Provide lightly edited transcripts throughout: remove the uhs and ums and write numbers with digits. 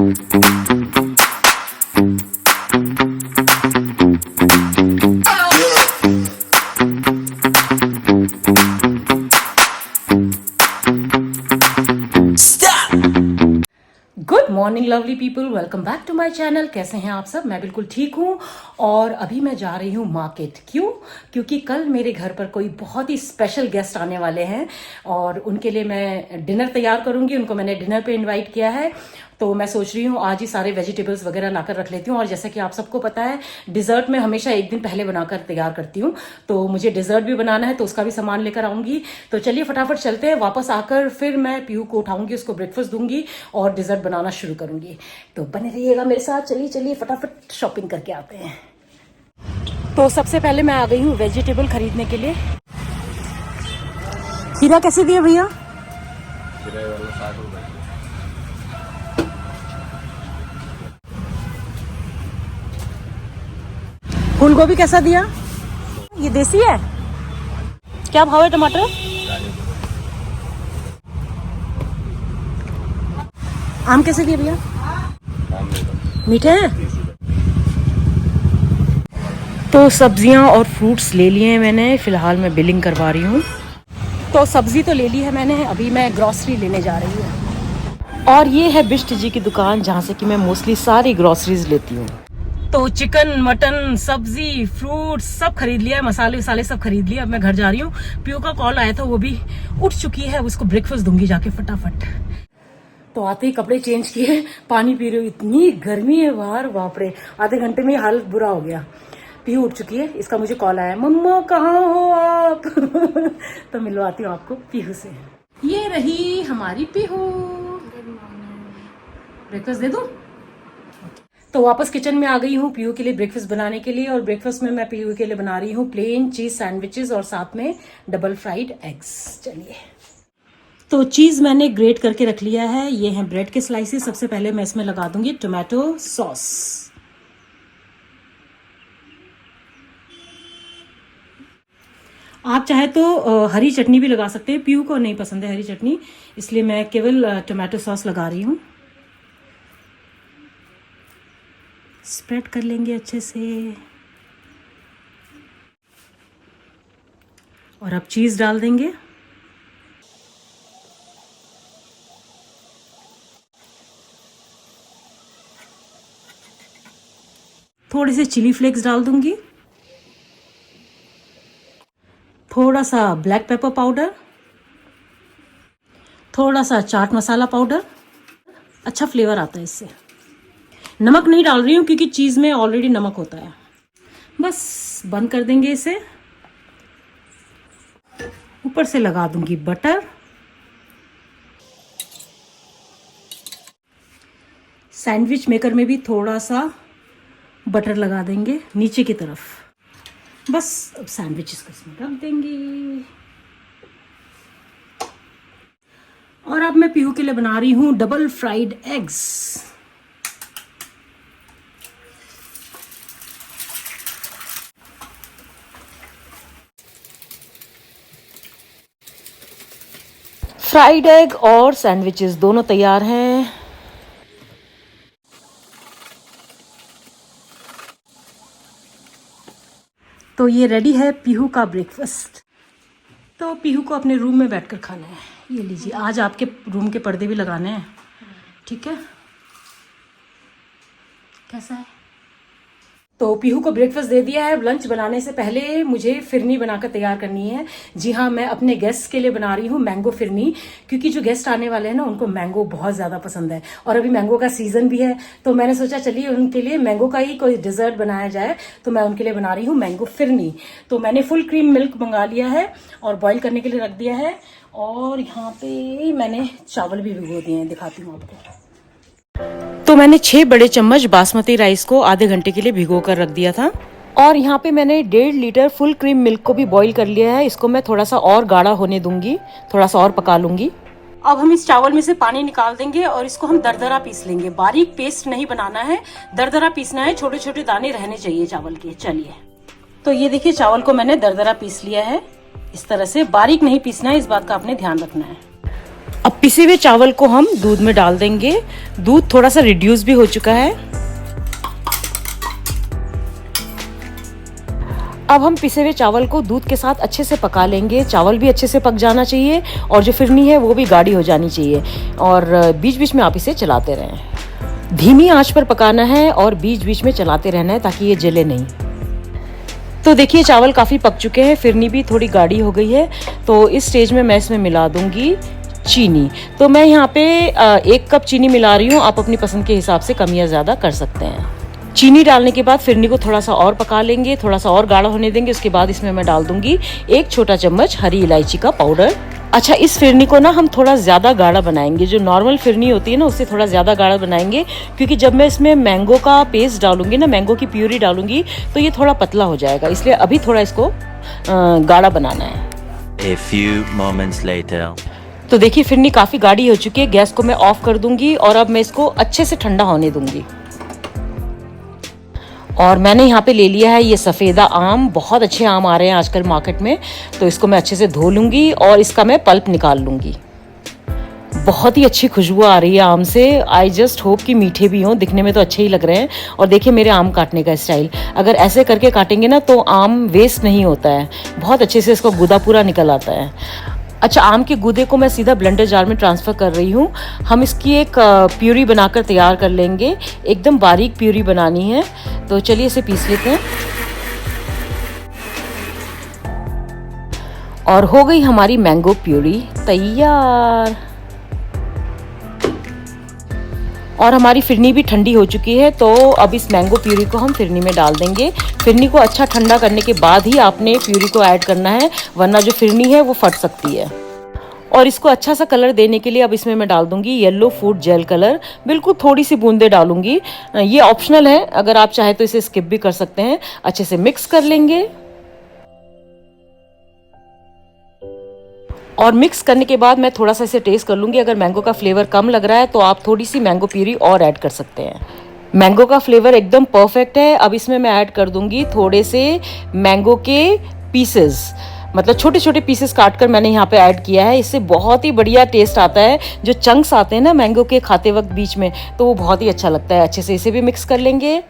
Good morning lovely people, welcome back to my channel. कैसे हैं आप सब? मैं बिल्कुल ठीक हूँ। और अभी मैं जा रही हूँ मार्केट। क्यों? क्योंकि कल मेरे घर पर कोई बहुत ही स्पेशल गेस्ट आने वाले हैं और उनके लिए मैं डिनर तैयार करूँगी। उनको मैंने डिनर पे इनवाइट किया है, तो मैं सोच रही हूँ आज ही सारे वेजिटेबल्स वगैरह लाकर रख लेती हूँ। और जैसा कि आप सबको पता है, डिज़र्ट में हमेशा एक दिन पहले बनाकर तैयार करती हूँ, तो मुझे डिज़र्ट भी बनाना है, तो उसका भी सामान लेकर आऊँगी। तो चलिए फटाफट चलते हैं। वापस आकर फिर मैं पीहू को उठाऊँगी, उसको ब्रेकफास्ट दूंगी और डिज़र्ट बनाना शुरू करूँगी। तो बने रहिएगा मेरे साथ। चलिए चलिए फटाफट शॉपिंग करके आते हैं। तो सबसे पहले मैं आ गई हूँ वेजिटेबल खरीदने के लिए। खीरा कैसे दिए भैया? फूल गोभी कैसा दिया? ये देसी है? क्या भाव है टमाटर? आम कैसे दिए भैया? मीठे हैं? तो सब्जियां और फ्रूट्स ले लिए हैं मैंने। फिलहाल मैं बिलिंग करवा रही हूँ। तो सब्जी तो ले ली है मैंने, अभी मैं ग्रॉसरी लेने जा रही हूँ। और ये है बिष्ट जी की दुकान, जहाँ से कि मैं मोस्टली सारी ग्रॉसरीज लेती हूँ। तो चिकन, मटन, सब्जी, फ्रूट्स सब खरीद लिया है, मसाले वसाले सब खरीद लिया। अब मैं घर जा रही हूँ। पीयू का कॉल आया था, वो भी उठ चुकी है। उसको ब्रेकफास्ट दूंगी जाके फटाफट। तो आते ही कपड़े चेंज किए, पानी पी रही हूँ। इतनी गर्मी है बाहर, बाप रे। आधे घंटे में हालत बुरा हो गया। पीहू उठ चुकी है, इसका मुझे कॉल आया, मम्मा कहाँ हो आप? तो मिलवाती हूँ आपको पीहू से। ये रही हमारी पीहू। ब्रेकफास्ट दे दूँ? तो वापस किचन में आ गई हूँ पीहू के लिए ब्रेकफास्ट बनाने के लिए। और ब्रेकफास्ट में मैं पीहू के लिए बना रही हूँ प्लेन चीज सैंडविचेस और साथ में डबल फ्राइड एग्स। चलिए, तो चीज मैंने ग्रेट करके रख लिया है। ये हैं ब्रेड के स्लाइसेस। सबसे पहले मैं इसमें लगा दूंगी टोमेटो सॉस। आप चाहे तो हरी चटनी भी लगा सकते हैं। पीहू को नहीं पसंद है हरी चटनी, इसलिए मैं केवल टोमेटो सॉस लगा रही हूँ। स्प्रेड कर लेंगे अच्छे से। और अब चीज डाल देंगे। थोड़े से चिली फ्लेक्स डाल दूंगी, थोड़ा सा ब्लैक पेपर पाउडर, थोड़ा सा चाट मसाला पाउडर। अच्छा फ्लेवर आता है इससे। नमक नहीं डाल रही हूँ क्योंकि चीज में ऑलरेडी नमक होता है। बस बंद कर देंगे इसे। ऊपर से लगा दूंगी बटर। सैंडविच मेकर में भी थोड़ा सा बटर लगा देंगे नीचे की तरफ। बस अब सैंडविचेस को इसमें रख देंगे। और अब मैं पीहू के लिए बना रही हूँ double fried eggs. Fried egg और सैंडविचेस दोनों तैयार हैं। तो ये रेडी है पीहू का ब्रेकफास्ट। तो पीहू को अपने रूम में बैठकर खाना है। ये लीजिए, आज आपके रूम के पर्दे भी लगाने हैं, ठीक है? कैसा है? तो पीहू को ब्रेकफास्ट दे दिया है। लंच बनाने से पहले मुझे फिरनी बनाकर तैयार करनी है। जी हाँ, मैं अपने गेस्ट के लिए बना रही हूँ मैंगो फिरनी, क्योंकि जो गेस्ट आने वाले हैं ना, उनको मैंगो बहुत ज़्यादा पसंद है। और अभी मैंगो का सीजन भी है, तो मैंने सोचा चलिए उनके लिए मैंगो का ही कोई डिज़र्ट बनाया जाए। तो मैं उनके लिए बना रही हूँ मैंगो फिरनी। तो मैंने फुल क्रीम मिल्क मंगा लिया है और बॉईल करने के लिए रख दिया है। और यहाँ पे मैंने चावल भी भिगो दिए हैं, दिखाती हूँ आपको। तो मैंने 6 बड़े चम्मच बासमती राइस को आधे घंटे के लिए भिगो कर रख दिया था। और यहाँ पे मैंने 1.5 लीटर फुल क्रीम मिल्क को भी बॉईल कर लिया है। इसको मैं थोड़ा सा और गाढ़ा होने दूंगी, थोड़ा सा और पका लूंगी। अब हम इस चावल में से पानी निकाल देंगे और इसको हम दरदरा पीस लेंगे। बारीक पेस्ट नहीं बनाना है, दरदरा पीसना है। छोटे छोटे दाने रहने चाहिए चावल के। चलिए, तो ये देखिए चावल को मैंने दरदरा पीस लिया है। इस तरह से बारीक नहीं पीसना है, इस बात का आपने ध्यान रखना है। अब पिसे हुए चावल को हम दूध में डाल देंगे। दूध थोड़ा सा रिड्यूस भी हो चुका है। अब हम पिसे हुए चावल को दूध के साथ अच्छे से पका लेंगे। चावल भी अच्छे से पक जाना चाहिए और जो फिरनी है वो भी गाढ़ी हो जानी चाहिए। और बीच बीच में आप इसे चलाते रहें। धीमी आंच पर पकाना है और बीच बीच में चलाते रहना है ताकि ये जले नहीं। तो देखिए चावल काफ़ी पक चुके हैं, फिरनी भी थोड़ी गाढ़ी हो गई है। तो इस स्टेज में मैं इसमें मिला दूंगी चीनी। तो मैं यहाँ पे 1 कप चीनी मिला रही हूँ। आप अपनी पसंद के हिसाब से कम या ज़्यादा कर सकते हैं। चीनी डालने के बाद फिरनी को थोड़ा सा और पका लेंगे, थोड़ा सा और गाढ़ा होने देंगे। उसके बाद इसमें मैं डाल दूंगी 1 छोटा चम्मच हरी इलायची का पाउडर। अच्छा, इस फिरनी को ना हम थोड़ा ज़्यादा गाढ़ा बनाएंगे। जो नॉर्मल फिरनी होती है ना उससे थोड़ा ज़्यादा गाढ़ा बनाएंगे, क्योंकि जब मैं इसमें मैंगो का पेस्ट डालूंगी ना, मैंगो की प्यूरी डालूंगी, तो ये थोड़ा पतला हो जाएगा। इसलिए अभी थोड़ा इसको गाढ़ा बनाना है। A few moments later. तो देखिए फिरनी काफ़ी गाढ़ी हो चुकी है। गैस को मैं ऑफ कर दूंगी और अब मैं इसको अच्छे से ठंडा होने दूंगी। और मैंने यहाँ पे ले लिया है ये सफ़ेदा आम। बहुत अच्छे आम आ रहे हैं आजकल मार्केट में। तो इसको मैं अच्छे से धो लूँगी और इसका मैं पल्प निकाल लूँगी। बहुत ही अच्छी खुशबू आ रही है आम से। आई जस्ट होप कि मीठे भी हों, दिखने में तो अच्छे ही लग रहे हैं। और देखिए मेरे आम काटने का स्टाइल, अगर ऐसे करके काटेंगे ना तो आम वेस्ट नहीं होता है, बहुत अच्छे से इसका गूदा पूरा निकल आता है। अच्छा, आम के गूदे को मैं सीधा ब्लेंडर जार में ट्रांसफ़र कर रही हूँ। हम इसकी एक प्यूरी बनाकर तैयार कर लेंगे। एकदम बारीक प्यूरी बनानी है। तो चलिए इसे पीस लेते हैं। और हो गई हमारी मैंगो प्यूरी तैयार। और हमारी फिरनी भी ठंडी हो चुकी है। तो अब इस मैंगो प्यूरी को हम फिरनी में डाल देंगे। फिरनी को अच्छा ठंडा करने के बाद ही आपने प्यूरी को ऐड करना है, वरना जो फिरनी है वो फट सकती है। और इसको अच्छा सा कलर देने के लिए अब इसमें मैं डाल दूंगी येलो फूड जेल कलर। बिल्कुल थोड़ी सी बूंदे डालूंगी। ये ऑप्शनल है, अगर आप चाहे तो इसे स्किप भी कर सकते हैं। अच्छे से मिक्स कर लेंगे। और मिक्स करने के बाद मैं थोड़ा सा इसे टेस्ट कर लूँगी। अगर मैंगो का फ्लेवर कम लग रहा है तो आप थोड़ी सी मैंगो प्यूरी और ऐड कर सकते हैं। मैंगो का फ्लेवर एकदम परफेक्ट है। अब इसमें मैं ऐड कर दूंगी थोड़े से मैंगो के पीसेस, मतलब छोटे छोटे पीसेस काट कर मैंने यहाँ पे ऐड किया है। इससे बहुत ही बढ़िया टेस्ट आता है। जो चंक्स आते हैं ना मैंगो के खाते वक्त बीच में, तो वो बहुत ही अच्छा लगता है। अच्छे से इसे भी मिक्स कर लेंगे।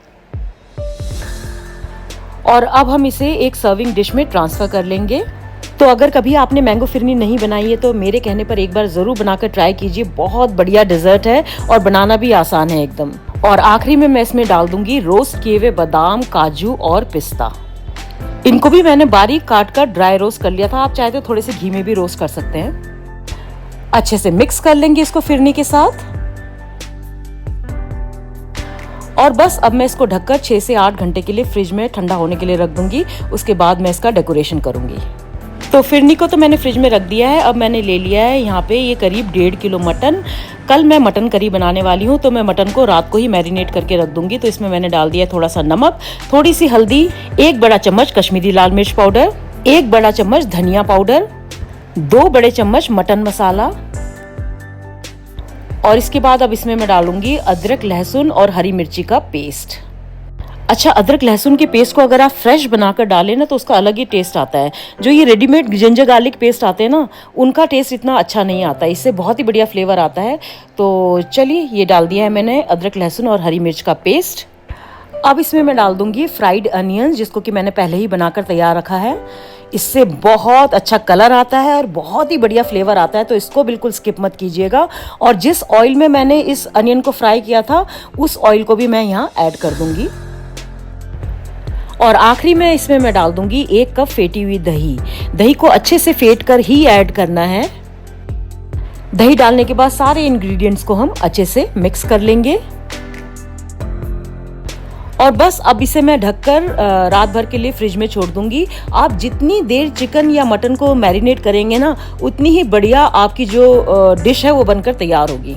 और अब हम इसे एक सर्विंग डिश में ट्रांसफ़र कर लेंगे। तो अगर कभी आपने मैंगो फिरनी नहीं बनाई है तो मेरे कहने पर एक बार ज़रूर बनाकर ट्राई कीजिए। बहुत बढ़िया डिज़र्ट है और बनाना भी आसान है एकदम। और आखिरी में मैं इसमें डाल दूंगी रोस्ट किए हुए बादाम, काजू और पिस्ता। इनको भी मैंने बारीक काट कर ड्राई रोस्ट कर लिया था। आप चाहे तो थोड़े से घी में भी रोस्ट कर सकते हैं। अच्छे से मिक्स कर लेंगे इसको फिरनी के साथ। और बस अब मैं इसको ढककर 6 से 8 घंटे के लिए फ्रिज में ठंडा होने के लिए रख दूंगी। उसके बाद मैं इसका डेकोरेशन करूंगी। तो फिरनी को तो मैंने फ्रिज में रख दिया है। अब मैंने ले लिया है यहाँ पे ये करीब 1.5 किलो मटन। कल मैं मटन करी बनाने वाली हूँ, तो मैं मटन को रात को ही मैरिनेट करके रख दूंगी। तो इसमें मैंने डाल दिया थोड़ा सा नमक, थोड़ी सी हल्दी, 1 बड़ा चम्मच कश्मीरी लाल मिर्च पाउडर, 1 बड़ा चम्मच धनिया पाउडर, 2 बड़े चम्मच मटन मसाला। और इसके बाद अब इसमें मैं डालूंगी अदरक, लहसुन और हरी मिर्ची का पेस्ट। अच्छा, अदरक लहसुन के पेस्ट को अगर आप फ्रेश बनाकर डालें ना तो उसका अलग ही टेस्ट आता है। जो ये रेडीमेड जिंजर गार्लिक पेस्ट आते हैं ना, उनका टेस्ट इतना अच्छा नहीं आता। इससे बहुत ही बढ़िया फ्लेवर आता है। तो चलिए, ये डाल दिया है मैंने अदरक, लहसुन और हरी मिर्च का पेस्ट। अब इसमें मैं डाल दूंगी फ्राइड अनियंस, जिसको कि मैंने पहले ही बनाकर तैयार रखा है। इससे बहुत अच्छा कलर आता है और बहुत ही बढ़िया फ्लेवर आता है। तो इसको बिल्कुल स्किप मत कीजिएगा। और जिस ऑयल में मैंने इस अनियन को फ्राई किया था, उस ऑयल को भी मैं यहाँ ऐड कर दूंगी। और आखिरी में इसमें मैं डाल दूंगी 1 कप फेटी हुई दही। दही को अच्छे से फेंट कर ही ऐड करना है। दही डालने के बाद सारे इंग्रेडिएंट्स को हम अच्छे से मिक्स कर लेंगे। और बस अब इसे मैं ढककर रात भर के लिए फ्रिज में छोड़ दूंगी। आप जितनी देर चिकन या मटन को मैरिनेट करेंगे ना, उतनी ही बढ़िया आपकी जो डिश है वो बनकर तैयार होगी।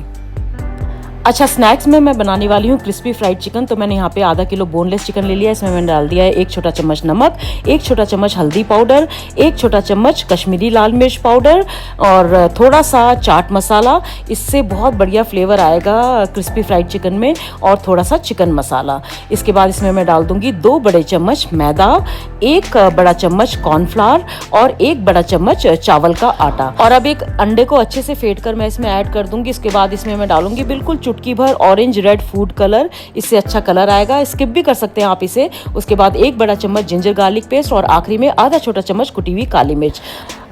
अच्छा, स्नैक्स में मैं बनाने वाली हूँ क्रिस्पी फ्राइड चिकन। तो मैंने यहाँ पे आधा किलो बोनलेस चिकन ले लिया है। इसमें मैंने डाल दिया है 1 छोटा चम्मच नमक, 1 छोटा चम्मच हल्दी पाउडर, 1 छोटा चम्मच कश्मीरी लाल मिर्च पाउडर और थोड़ा सा चाट मसाला। इससे बहुत बढ़िया फ्लेवर आएगा क्रिस्पी फ्राइड चिकन में। और थोड़ा सा चिकन मसाला। इसके बाद इसमें मैं डाल दूंगी 2 बड़े चम्मच मैदा, 1 बड़ा चम्मच कॉर्नफ्लावर और 1 बड़ा चम्मच चावल का आटा। और अब एक अंडे को अच्छे से फेंट कर मैं इसमें ऐड कर दूंगी। इसके बाद इसमें मैं डालूंगी बिल्कुल चुटकी भर ऑरेंज रेड फूड कलर। इससे अच्छा कलर आएगा, स्किप भी कर सकते हैं आप इसे। उसके बाद 1 बड़ा चम्मच जिंजर गार्लिक पेस्ट और आखिरी में आधा छोटा चम्मच कुटी हुई काली मिर्च।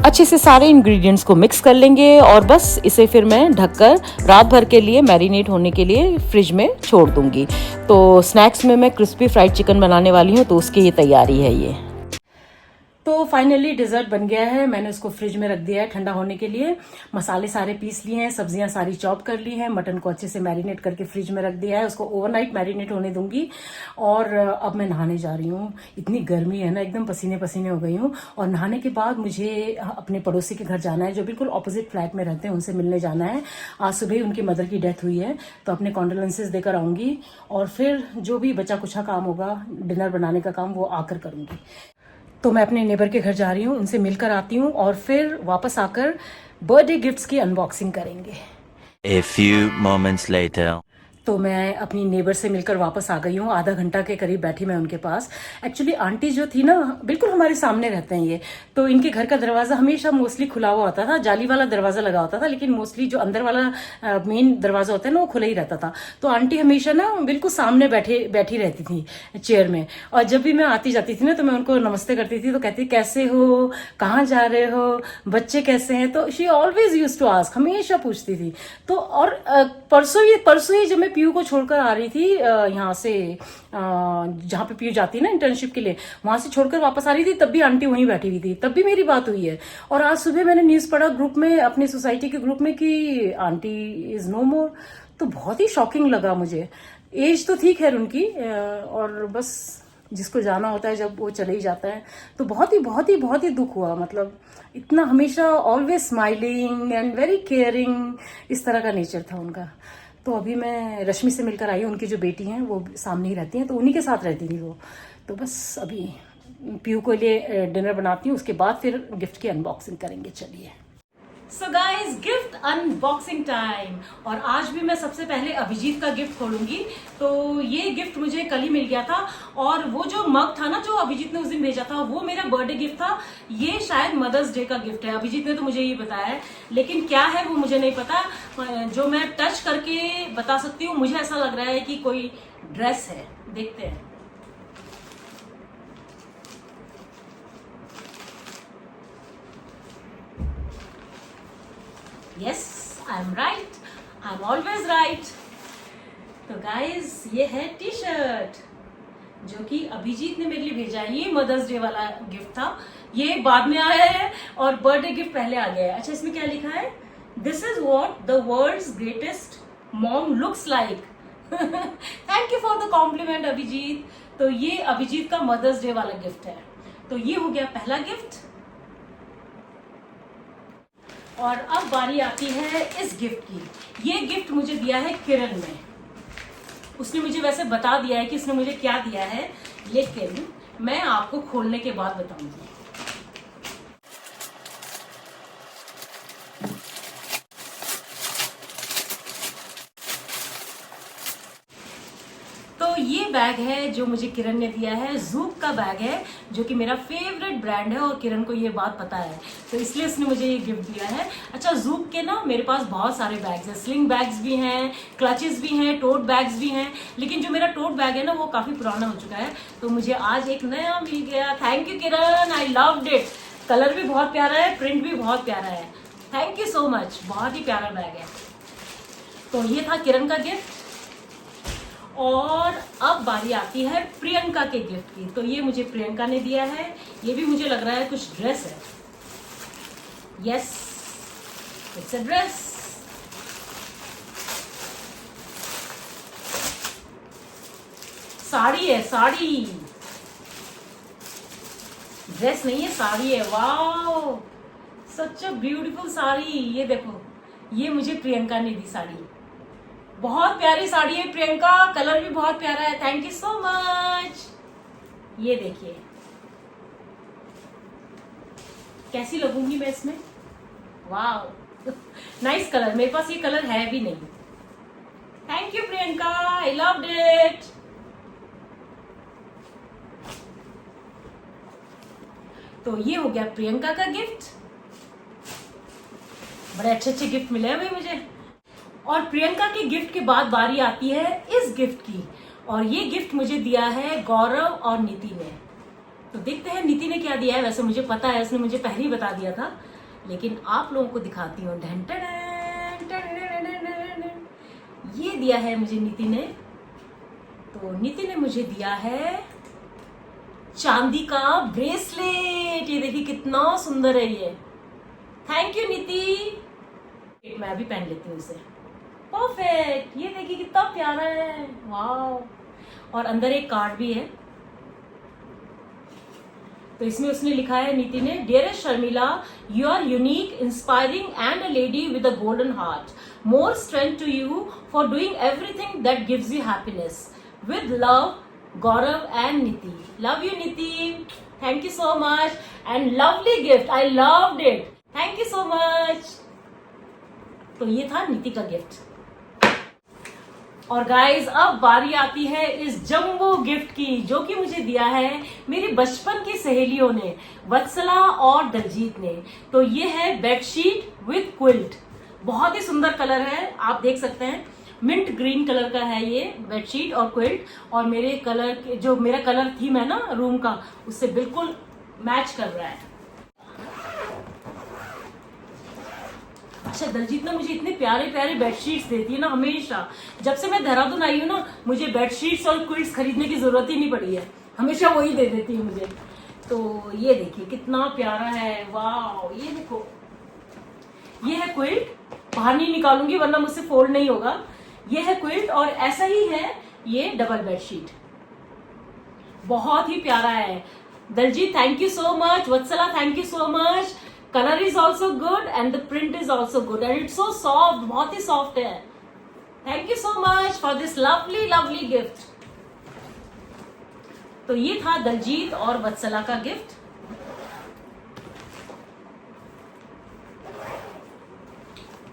अच्छे से सारे इंग्रेडिएंट्स को मिक्स कर लेंगे और बस इसे फिर मैं ढककर रात भर के लिए मैरिनेट होने के लिए फ्रिज में छोड़ दूंगी। तो स्नैक्स में मैं क्रिस्पी फ्राइड चिकन बनाने वाली हूँ, तो उसकी ये तैयारी है ये। तो फाइनली डिज़र्ट बन गया है। मैंने उसको फ्रिज में रख दिया है ठंडा होने के लिए। मसाले सारे पीस लिए हैं, सब्जियां सारी चॉप कर ली हैं, मटन को अच्छे से मैरिनेट करके फ्रिज में रख दिया है। उसको ओवरनाइट मैरिनेट होने दूंगी। और अब मैं नहाने जा रही हूँ। इतनी गर्मी है ना, एकदम पसीने पसीने हो गई हूँ। और नहाने के बाद मुझे अपने पड़ोसी के घर जाना है, जो बिल्कुल ऑपोजिट फ्लैट में रहते हैं, उनसे मिलने जाना है। आज सुबह उनकी मदर की डेथ हुई है, तो अपने कॉन्डोलेंसेस देकर आऊंगी। और फिर जो भी बचा कुछा काम होगा, डिनर बनाने का काम, वो आकर करूंगी। तो मैं अपने नेबर के घर जा रही हूँ, उनसे मिलकर आती हूँ और फिर वापस आकर बर्थडे गिफ्ट्स की अनबॉक्सिंग करेंगे। A few moments later. तो मैं अपनी नेबर से मिलकर वापस आ गई हूँ। आधा घंटा के करीब बैठी मैं उनके पास। एक्चुअली आंटी जो थी ना, बिल्कुल हमारे सामने रहते हैं ये। तो इनके घर का दरवाज़ा हमेशा मोस्टली खुला हुआ होता था, जाली वाला दरवाज़ा लगा होता था, लेकिन मोस्टली जो अंदर वाला मेन दरवाज़ा होता है ना, वो खुला ही रहता था। तो आंटी हमेशा ना बिल्कुल सामने बैठी रहती थी चेयर में। और जब भी मैं आती जाती थी ना, तो मैं उनको नमस्ते करती थी। तो कहती, कैसे हो, कहाँ जा रहे हो, बच्चे कैसे हैं। तो she always use to ask, हमेशा पूछती थी। तो और परसों ही जब मैं पीयू को छोड़कर आ रही थी यहाँ से, जहाँ पे पीयू जाती है ना इंटर्नशिप के लिए, वहां से छोड़कर वापस आ रही थी, तब भी आंटी वहीं बैठी हुई थी। तब भी मेरी बात हुई है। और आज सुबह मैंने न्यूज़ पढ़ा ग्रुप में, अपनी सोसाइटी के ग्रुप में, कि आंटी इज नो मोर। तो बहुत ही शॉकिंग लगा मुझे। एज तो थी खैर उनकी, और बस जिसको जाना होता है जब वो चले ही जाता है, तो बहुत ही दुख हुआ। मतलब इतना हमेशा always smiling and very caring, इस तरह का नेचर था उनका। तो अभी मैं रश्मि से मिलकर आई हूँ। उनकी जो बेटी हैं वो सामने ही रहती हैं, तो उन्हीं के साथ रहती थी वो। तो बस अभी पीयू के लिए डिनर बनाती हूँ, उसके बाद फिर गिफ्ट की अनबॉक्सिंग करेंगे। चलिए। So guys, gift unboxing time. और आज भी मैं सबसे पहले अभिजीत का गिफ्ट खोलूंगी। तो ये गिफ्ट मुझे कल ही मिल गया था। और वो जो मग था ना, जो अभिजीत ने उस दिन भेजा था, वो मेरा बर्थडे गिफ्ट था। ये शायद मदर्स डे का गिफ्ट है, अभिजीत ने तो मुझे ये बताया है, लेकिन क्या है वो मुझे नहीं पता। जो मैं टच करके बता सकती हूँ, मुझे ऐसा लग रहा है कि कोई ड्रेस है। देखते हैं। Yes, I'm right. I'm always right. तो गाइज, ये है टी शर्ट जो कि अभिजीत ने मेरे लिए भेजा है। ये मदर्स डे वाला गिफ्ट था, ये बाद में आया है और बर्थडे गिफ्ट पहले आ गया है। अच्छा, इसमें क्या लिखा है? This is what the world's greatest mom looks like. Thank you for the compliment Abhijeet. तो ये अभिजीत का मदर्स डे वाला गिफ्ट है। तो ये हो गया पहला गिफ्ट। और अब बारी आती है इस गिफ्ट की। ये गिफ्ट मुझे दिया है किरण ने। उसने मुझे वैसे बता दिया है कि इसने मुझे क्या दिया है, लेकिन मैं आपको खोलने के बाद बताऊंगी। तो ये बैग है जो मुझे किरण ने दिया है। जूक का बैग है, जो कि मेरा फेवरेट ब्रांड है और किरण को ये बात पता है, तो इसलिए उसने मुझे ये गिफ्ट दिया है। अच्छा, जूक के ना मेरे पास बहुत सारे बैग्स हैं। स्लिंग बैग्स भी हैं, क्लचेस भी हैं, टोट बैग्स भी हैं, लेकिन जो मेरा टोट बैग है ना, वो काफी पुराना हो चुका है। तो मुझे आज एक नया मिल गया। Thank you Kiran, I loved it. Colour भी बहुत प्यारा है, प्रिंट भी बहुत प्यारा है। थैंक यू सो मच, बहुत ही प्यारा बैग है। तो ये था किरण का गिफ्ट। और अब बारी आती है प्रियंका के गिफ्ट की। तो ये मुझे प्रियंका ने दिया है। ये भी मुझे लग रहा है कुछ ड्रेस है। Yes, it's a dress. Sari है, साड़ी, ड्रेस नहीं है, साड़ी है। Wow, such a beautiful sari. ये देखो, ये मुझे प्रियंका ने दी साड़ी। बहुत प्यारी साड़ी है प्रियंका, कलर भी बहुत प्यारा है। Thank you so much. ये देखिए कैसी लगूंगी मैं इसमें। वाव नाइस कलर, मेरे पास ये कलर है भी नहीं। Thank you Priyanka, I loved it. तो ये हो गया प्रियंका का गिफ्ट। बड़े अच्छे अच्छे गिफ्ट मिले हैं भाई मुझे। और प्रियंका के गिफ्ट के बाद बारी आती है इस गिफ्ट की, और ये गिफ्ट मुझे दिया है गौरव और नीति ने। तो देखते हैं नीति ने क्या दिया है। वैसे मुझे पता है, उसने मुझे पहले ही बता दिया था, लेकिन आप लोगों को दिखाती हूँ। ये दिया है मुझे नीति ने। तो नीति ने मुझे दिया है चांदी का ब्रेसलेट। ये देखिए कितना सुंदर है ये। थैंक यू नीति। मैं भी पहन लेती हूँ इसे। परफेक्ट, ये देखिए कितना प्यारा है। वाह। और अंदर एक कार्ड भी है। तो इसमें उसने लिखा है नीति ने, dearest Sharmila, you are unique, inspiring and a lady with a golden heart. More strength to you for doing everything that gives you happiness. With love, Gaurav and Niti. Love you, Niti. Thank you so much. And lovely gift. I loved it. Thank you so much. तो ये था नीति का gift. और guys अब बारी आती है इस जम्बो गिफ्ट की, जो कि मुझे दिया है मेरी बचपन की सहेलियों ने, वत्सला और दलजीत ने। तो ये है बेडशीट विद क्विल्ट। बहुत ही सुंदर कलर है, आप देख सकते हैं। मिंट ग्रीन कलर का है ये बेडशीट और क्विल्ट, और मेरे कलर के, जो मेरा कलर थीम है ना रूम का, उससे बिल्कुल मैच कर रहा है। अच्छा, दलजीत ना मुझे इतने प्यारे प्यारे बेडशीट्स देती है ना हमेशा। जब से मैं देहरादून आई हूँ ना, मुझे बेडशीट्स और क्विल्ट्स खरीदने की जरूरत ही नहीं पड़ी है, हमेशा वही दे देती है मुझे। तो ये देखिए कितना प्यारा है। वाह, ये देखो, ये है क्विल्ट। बाहर नहीं निकालूंगी वरना मुझसे फोल्ड नहीं होगा। ये है क्विल्ट और ऐसा ही है ये डबल बेडशीट। बहुत ही प्यारा है। Daljeet thank you so much, Vatsala thank you so much. Colour is also good and the print is also good and it's so soft, बहुत ही सॉफ्ट है। Thank you so much for this lovely lovely gift. तो ये था दलजीत और वत्सला का gift.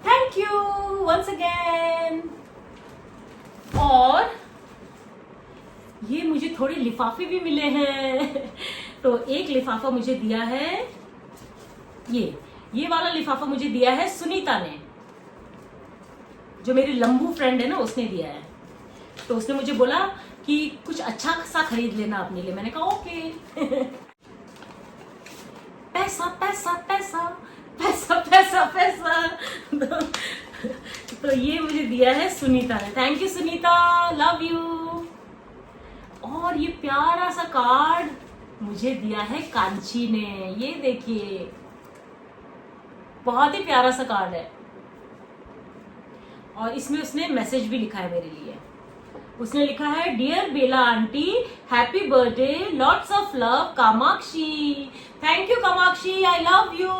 Thank you once again. और ये मुझे थोड़े लिफाफे भी मिले हैं। तो एक लिफाफा मुझे दिया है, ये वाला लिफाफा मुझे दिया है सुनीता ने, जो मेरी लंबू फ्रेंड है ना, उसने दिया है। तो उसने मुझे बोला कि कुछ अच्छा सा खरीद लेना अपने लिए। मैंने कहा ओके। पैसा पैसा पैसा पैसा पैसा पैसा। तो ये मुझे दिया है सुनीता ने। Thank you Sunita, love you. और ये प्यारा सा कार्ड मुझे दिया है कांची ने। ये देखिए बहुत ही प्यारा सा कार्ड है, और इसमें उसने मैसेज भी लिखा है मेरे लिए। उसने लिखा है, dear Bela aunty, happy birthday, lots of love, Kamakshi. Thank you Kamakshi, I love you.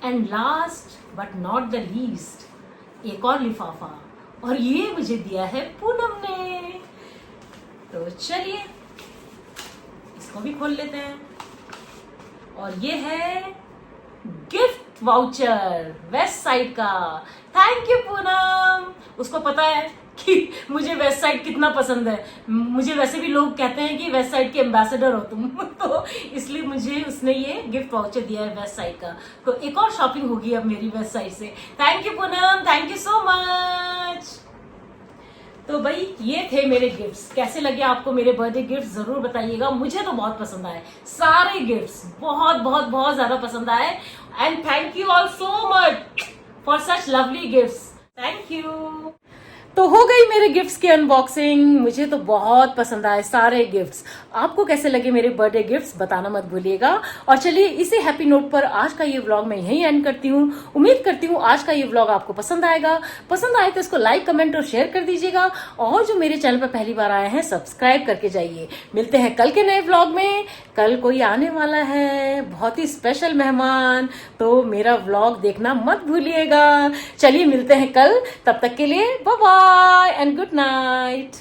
And last but not the least, एक और लिफाफा, और ये मुझे दिया है पूनम ने। तो चलिए इसको भी खोल लेते हैं। और ये है गिफ्ट वाउचर वेस्ट साइड का। Thank you Poonam. उसको पता है कि मुझे वेस्ट साइड कितना पसंद है। मुझे वैसे भी लोग कहते हैं कि वेस्ट साइड के एम्बेसडर हो तुम। तो इसलिए मुझे उसने ये गिफ्ट वाउचर दिया है वेस्ट साइड का। तो एक और शॉपिंग होगी अब मेरी वेस्ट साइड से। Thank you Poonam, thank you so much. तो भाई ये थे मेरे गिफ्ट्स। कैसे लगे आपको मेरे बर्थडे गिफ्ट, जरूर बताइएगा। मुझे तो बहुत पसंद आए सारे गिफ्ट्स, बहुत बहुत बहुत ज्यादा पसंद आए। And thank you all so much for such lovely gifts. Thank you. तो हो गई मेरे गिफ्ट्स की अनबॉक्सिंग। मुझे तो बहुत पसंद आए सारे गिफ्ट्स। आपको कैसे लगे मेरे बर्थडे गिफ्ट्स बताना मत भूलिएगा। और चलिए इसी हैप्पी नोट पर आज का ये व्लॉग मैं यहीं एंड करती हूँ। उम्मीद करती हूँ आज का ये व्लॉग आपको पसंद आएगा। पसंद आए तो इसको लाइक, कमेंट और शेयर कर दीजिएगा। और जो मेरे चैनल पर पहली बार आए हैं सब्सक्राइब करके जाइए। मिलते हैं कल के नए व्लॉग में। कल कोई आने वाला है, बहुत ही स्पेशल मेहमान, तो मेरा व्लॉग देखना मत भूलिएगा। चलिए मिलते हैं कल, तब तक के लिए bye bye and good night.